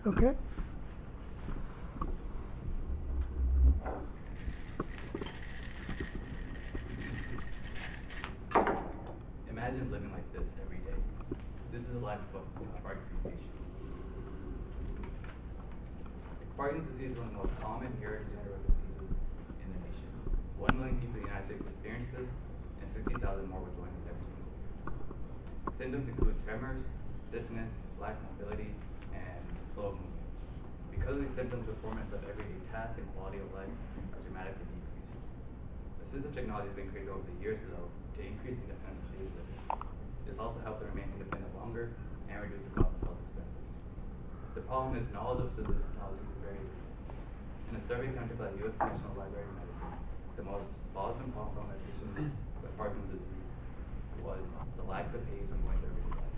Okay. Imagine living like this every day. This is a life of a Parkinson's patient. Parkinson's disease is one of the most common neurodegenerative diseases in the nation. 1 million people in the United States experience this, and 60,000 more will join it every single year. Symptoms include tremors, stiffness, lack of mobility, and slow movement. Because of these symptoms, performance of everyday tasks and quality of life are dramatically decreased. Assistive technology has been created over the years, though, to increase independence of daily living. This also helps them remain independent longer and reduce the cost of health expenses. The problem is knowledge of assistive technology is very limited. In a survey conducted by the U.S. National Library of Medicine, the most bothersome problem found by patients with Parkinson's disease was the lack of aids when going through everyday life.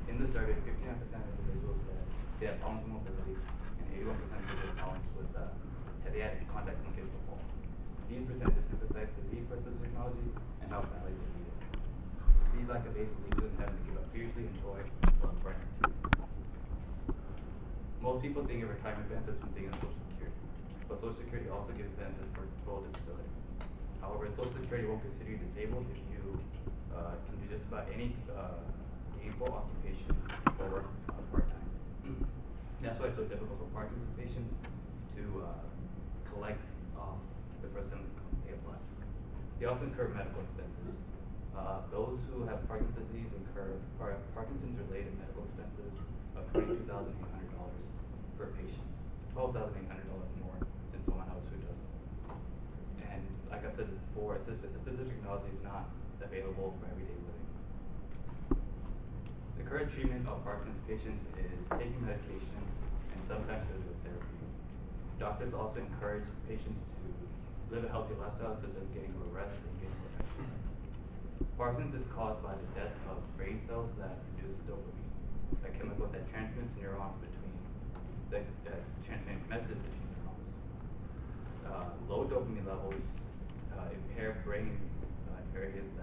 In the survey, 59% of individuals said they had problems with mobility, and 81% said they had problems with they had contacts in the case of fall. These percentages emphasize the need for assistive technology and how badly they need it. These lack of aids will lead to them having to give up previously enjoyed or important activities. Most people think of retirement benefits when thinking of Social Security, but Social Security also gives benefits for total disability. However, Social Security won't consider you disabled if you can do just about any gainful occupation or work part-time. That's why it's so difficult for Parkinson's patients to collect off the first time they apply. They also incur medical expenses. Those who have Parkinson's disease incur Parkinson's-related medical expenses of $22,800 per patient, $12,800 more than someone else who doesn't. And like I said before, assistive technology is not available for everyday living. The current treatment of Parkinson's patients is taking medication and sometimes physical therapy. Doctors also encourage patients to live a healthy lifestyle, such as getting more rest and getting more exercise. Parkinson's is caused by the death of brain cells that produce dopamine, a chemical that transmits neurons that transmit messages between neurons. Low dopamine levels impair brain areas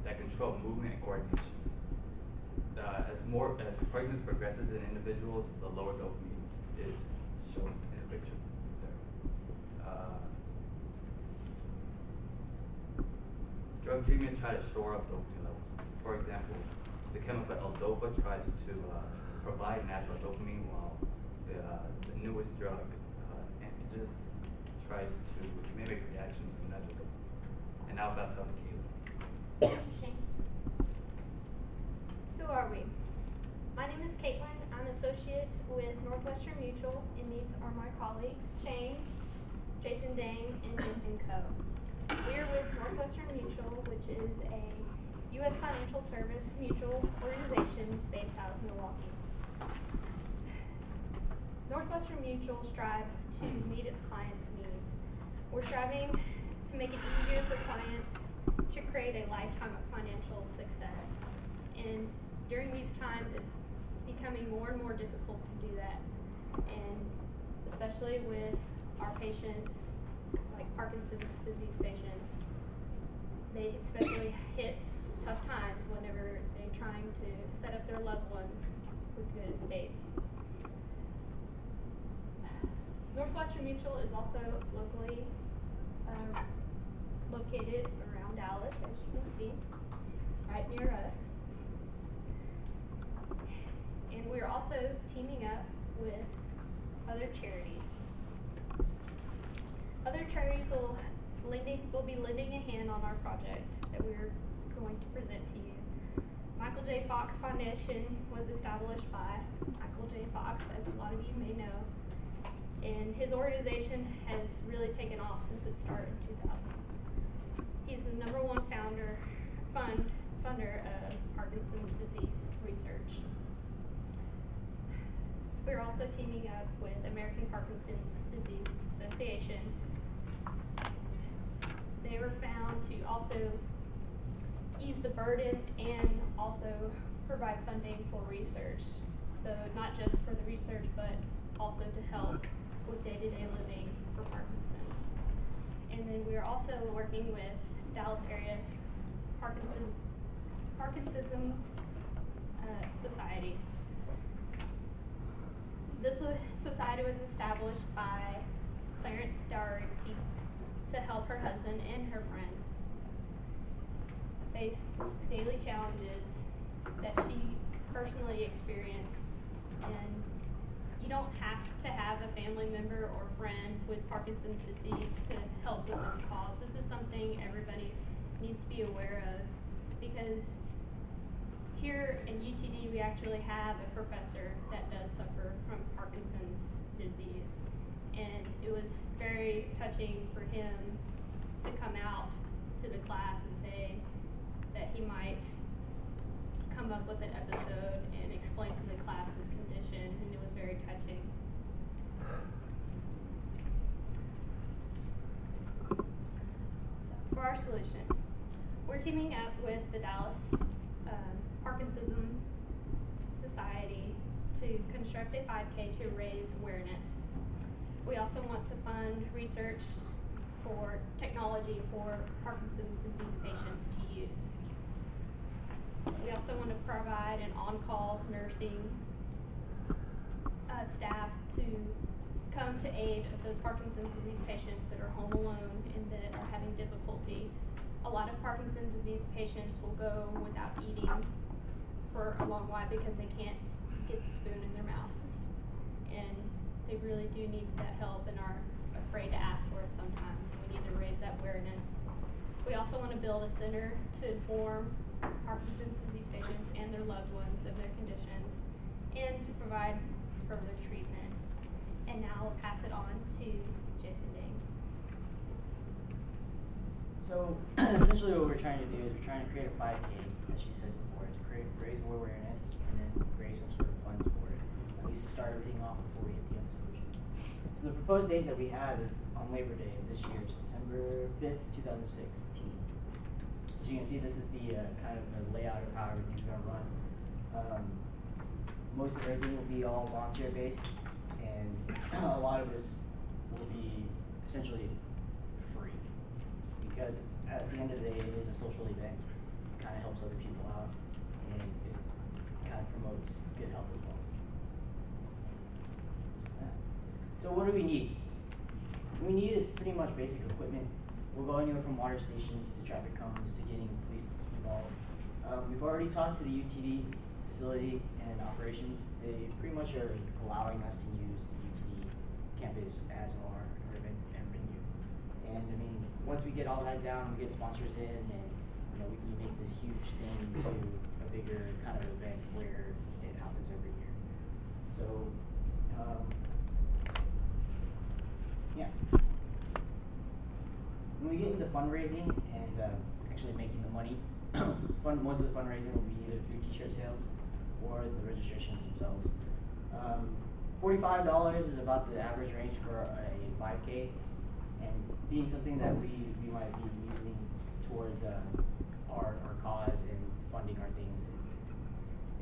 that control movement and coordination. As Parkinson's progresses in individuals, the lower dopamine is shown in the picture there. Drug treatments try to shore up dopamine levels. For example, the chemical L-dopa tries to provide natural dopamine, while the newest drug, antigens, tries to mimic reactions of natural dopamine. And now that's how the Katyln. Who are we? My name is Katyln. I'm associate with Northwestern Mutual, and these are my colleagues, Shane, Jason Dang, and Jason Coe. We are with Northwestern Mutual, which is a U.S. financial service mutual organization based out of Milwaukee. Northwestern Mutual strives to meet its clients' needs. We're striving to make it easier for clients to create a lifetime of financial success. And during these times, it's becoming more and more difficult to do that. And especially with our patients, like Parkinson's disease patients, they especially hit tough times whenever they're trying to set up their loved ones with good estates. Northwestern Mutual is also locally located around Dallas, as you can see, right near us. And we're also teaming up with other charities. Other charities will be lending a hand on our project that we're going to present to you. Michael J. Fox Foundation was established by Michael J. Fox, as a lot of you may know, and his organization has really taken off since it started in 2000. He's the #1 funder of Parkinson's disease research. We're also teaming up with American Parkinson's Disease Association. They were found to also ease the burden and also provide funding for research. So not just for the research, but also to help with day-to-day living for Parkinson's. And then we are also working with Dallas area Parkinsonism Society. This society was established by Clarence Dougherty to help her husband and her friends face daily challenges that she personally experienced. And you don't have to have a family member or friend with Parkinson's disease to help with this cause. This is something everybody needs to be aware of, because here in UTD we actually have a professor that does suffer from Parkinson's disease. And it was very touching for him to come out to the class and say that he might come up with an episode and explain to the class his condition, and it was very touching. So for our solution, we're teaming up with the Dallas Parkinsonism Society to construct a 5K to raise awareness. We also want to fund research for technology for Parkinson's disease patients to use. We also want to provide an on-call nursing staff to come to aid of those Parkinson's disease patients that are home alone and that are having difficulty. A lot of Parkinson's disease patients will go without eating for a long while because they can't get the spoon in their mouth. And they really do need that help and are afraid to ask for it sometimes. We need to raise that awareness. We also want to build a center to inform Parkinson's disease patients and their loved ones of their conditions and to provide further treatment. And now I'll pass it on to Jason Dang. So essentially what we're trying to do is we're trying to create a 5K, as she said before, to raise more awareness and then raise some sort of funds for it, at least to start everything off before we get the other solution. So the proposed date that we have is on Labor Day of this year, September 5th, 2016. As you can see, this is the kind of the layout of how everything's going to run. Most of everything will be all volunteer-based, and a lot of this will be essentially free, because at the end of the day, it is a social event. It kind of helps other people out, and it kind of promotes good health as well. Just that. So what do we need? What we need is pretty much basic equipment. We'll go anywhere from water stations to traffic cones to getting police involved. We've already talked to the UTD facility and operations. They pretty much are allowing us to use the UTD campus as our event venue. And I mean, once we get all that down, we get sponsors in, and we can make this huge thing into a bigger kind of event where it happens every year. So, yeah. When we get into fundraising and actually making the money, most of the fundraising will be either through t-shirt sales or the registrations themselves. $45 is about the average range for a 5K, and being something that we might be using towards our cause and funding our things,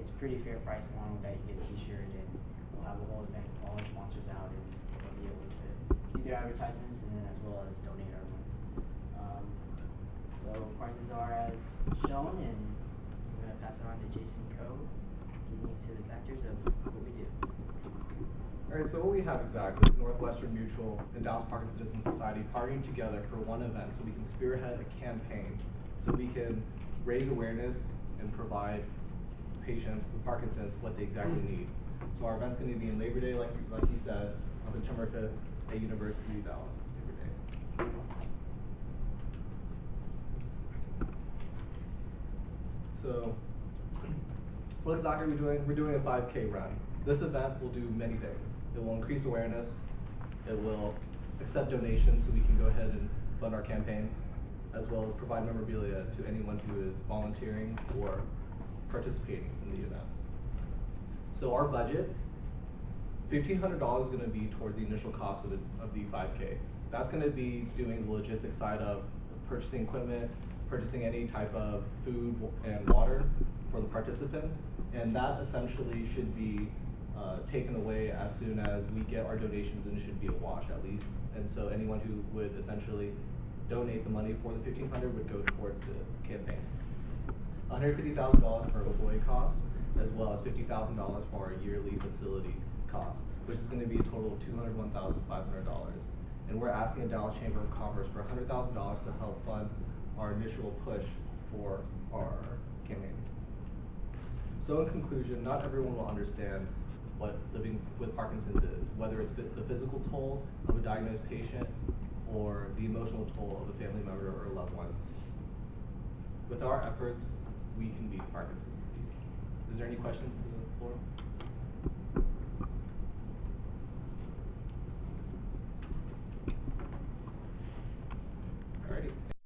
it's pretty fair price. Along with that, you get a t-shirt, and we'll have a whole event, all our sponsors out, and they'll be able to do their advertisements and then as well as donate our money. So prices are as shown, and I'm going to pass it on to Jason Coe, getting into the factors of what we do. Alright, so what we have exactly, Northwestern Mutual and Dallas Parkinsonism Society partnering together for one event so we can spearhead a campaign, so we can raise awareness and provide patients with Parkinson's what they exactly need. So our event's going to be in Labor Day, like you said, on September 5th at University of Dallas. Labor Day. So, what exactly are we doing? We're doing a 5K run. This event will do many things. It will increase awareness. It will accept donations so we can go ahead and fund our campaign, as well as provide memorabilia to anyone who is volunteering or participating in the event. So our budget, $1,500 is going to be towards the initial cost of the 5K. That's going to be doing the logistics side of purchasing equipment, purchasing any type of food and water for the participants, and that essentially should be taken away as soon as we get our donations, and it should be a wash at least. And so anyone who would essentially donate the money for the $1,500 would go towards the campaign. $150,000 for employee costs. as well as $50,000 for our yearly facility costs, which is going to be a total of $201,500. And we're asking the Dallas Chamber of Commerce for $100,000 to help fund our initial push for our campaign. So in conclusion, not everyone will understand what living with Parkinson's is, whether it's the physical toll of a diagnosed patient or the emotional toll of a family member or a loved one. With our efforts, we can beat Parkinson's disease. Is there any questions to the floor?